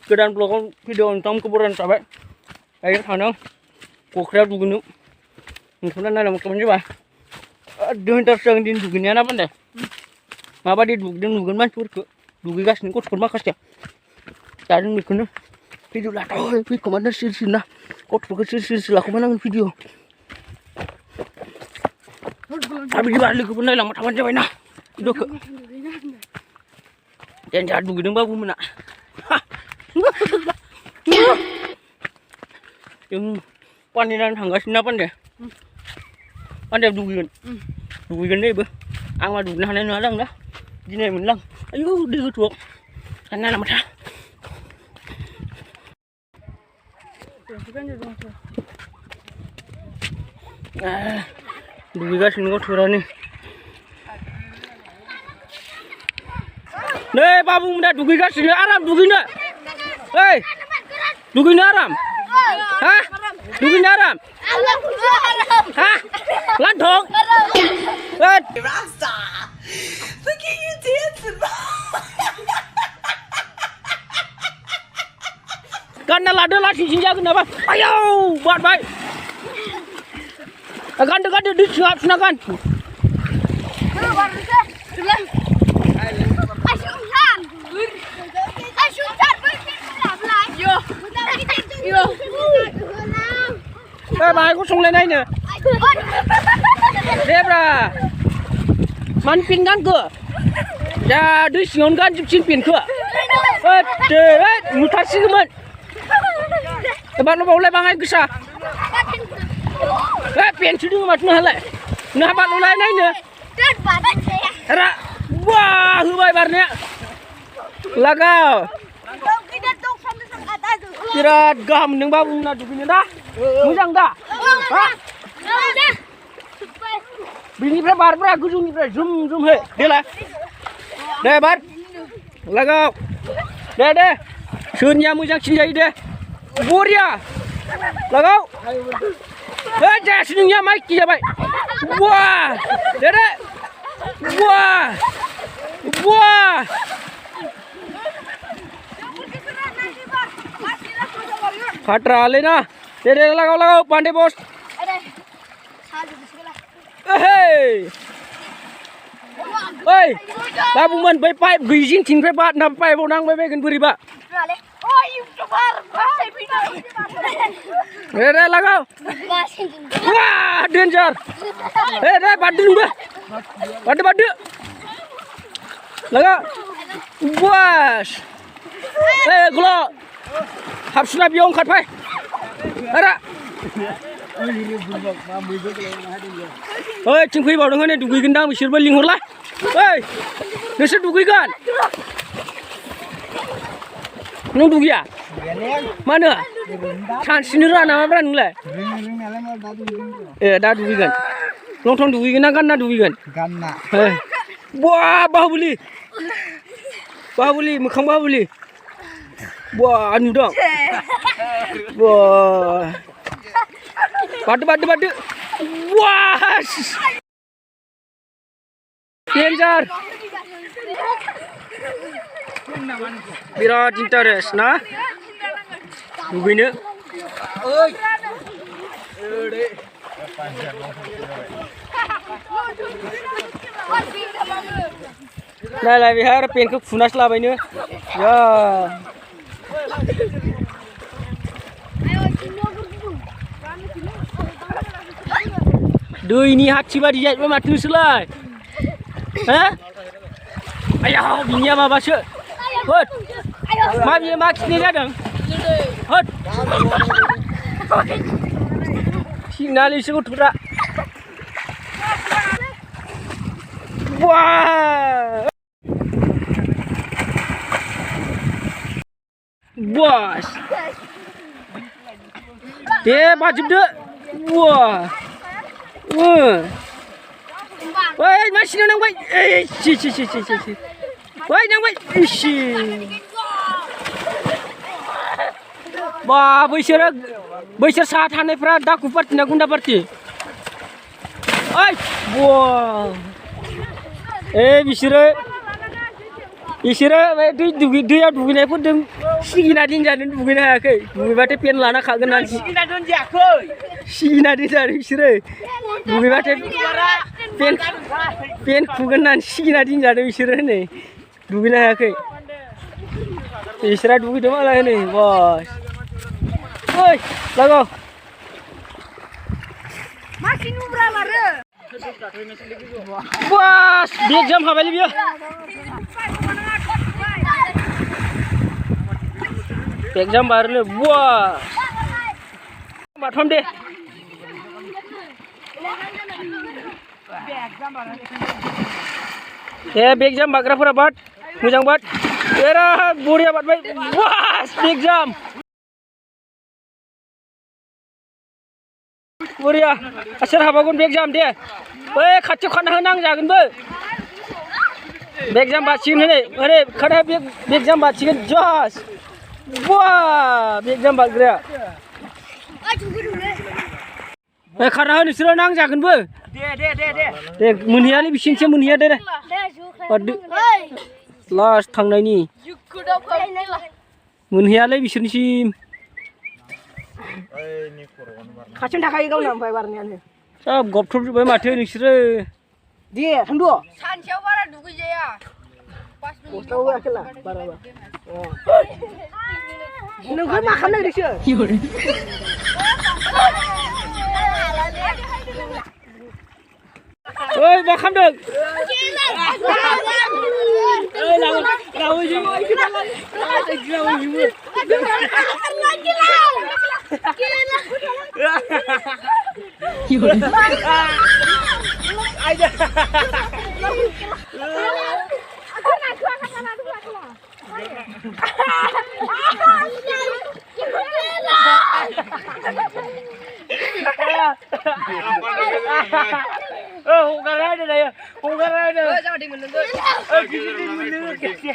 Kedan blog video trong kuburan sahabat. Ayo tanam. Kokra dugunu. Nggak nana mau kemana coba? Dengan tersang di dugunnya apa deh? Apa di dugun mancur ke dugi gas nih kok makas ya? Tadi mikirnya video lah tahu, tapi kemana sih nah? Kok pakai sih aku mana video? Tapi di balik ke benar lama taman coba nah. Itu ke. Yang jahat dugun babu mana? Yung paninan hanggas napan deh? Pandai dugian deh bu, angma dugian hanya nalang dah, jine menlang, ayo dia tuh, karena nama dah. Dugian sini kau turun ni. Nih babu muda dugian sini aram dugian, hei, dugian aram. Hah? Dugian aram? Hah? Lantong? Rasta, look at you dancing. Karena lada lah sini kenapa? Ayo, buat baik. Akan di senakan. Bài có sung lên đây nè. Đẹp ra. Man pin gan cửa. Ya đứa xion gan chụp xin pin cửa. Trời ơi, một phát xí mình. Bạn nó bảo lại bằng ai cứ sao? Pin chứ đừng mặt nữa lại. Nah bạn nó lại này nè. Ra. Wah, hư bài bạn nè. Lagau. Kira gam neng babu na dugini dah. Mujang dah. Hah? Bini bar gujung ni zoom he. Dela. Deh bar. Lagau. Deh. Sunya mujang sinjai deh. Buria. Lagau. Jah sunya mai kia bai. Wah. Deh. Wah. Wah. Khatra लेना तेरे लगाओ Pandey boss ओए बाबू मन बै pipe गैजिं थिंफ्राय बा ना पाइपआव नांबाय बायगोन बोरैबा रे लगाओ वाह डेन्जार रे बाददो नोंबो बाददो लगा वास ग्ल' हाबसुना बेयाव ओंखारफाय आरा ओइ थिं फैबावदों हनै दुगैगोनदां बिसोरबो लिंहरलाय ओइ नोंसोर दुगैगोन नों दुगैया मानो सानस्रिनो रोङा नामाब्रा नोंलाय दा दुगैगोन लंथं दुगैगोन ना गानना दुगैगोन गानना वाह बाहुबलि मोखां बाहुबलि wah नुदों wah badu wah danger birat interest nah begini Nah, bihar pen ke funas lah ini ya Duh ini hak ciba dijat mati selai. Hah? Ayah binya apa bahasa? Hot. Mami mak sini datang. Hot. Sinali sebut berak. Wah. Bos. Dia baju dek. Wah. Woi, masih nang woi. Si. Woi, nang woi. Si. Wah, बैसोर साहा थानायफ्रा दाखु party ना गुन्दा party? ओइ, वाह। बिसोरो इसोरो बे दैयाव दुगैनायफोरजों सिगिना दोनजानो दुगैनो हायाखै दुगैबाथाय पेन लाना खागोन आरोखि सिगिना दोनजायाखै सिगिना दोनजानो बिसोरो दुगैबाथाय पेन खुगोन होननानै सिगिना दोनजादों बिसोरो नै दुगैनो हायाखै बिसोरा दुगैदों मालाय नै बस ओइ लागौ Makin murah baru. बस बेग जाम हाबायलै बियो बेग जाम बारनो बस बाथम दे बेग जाम बाग्राफोरा बाद मोजां बाद एरा बरिया बादबाय बस बेग जाम बरिया सोर हाबावगोन बेग जाम दे बै खाथियाव खाना होनांजागोनबो बेग जाम बासिगोन ओरै खाना बेग जाम बासिगोन जस बा बेग जाम बाग्राया खाना हो नोंसोरो नांजागोनबो दे मोनहैयालै बिसिनिसो मोनहैया दे लास्ट थांनायनि मोनहैयालै बिसोरनिसिम खाथियावनो थाखायो गावना ओमफ्राय बारनायानो सब गबथबजोब्बाय माथो नोंसोरो दे थांद' सानसेयाव बारा दुगैजाया बस्थायाव होआखैला बाराबा नोंखौ मा खालामनो नागिरदोंसो ओइ मा खालामदों hongkarnya ada ya hongkarnya ada jangan dimenengin gini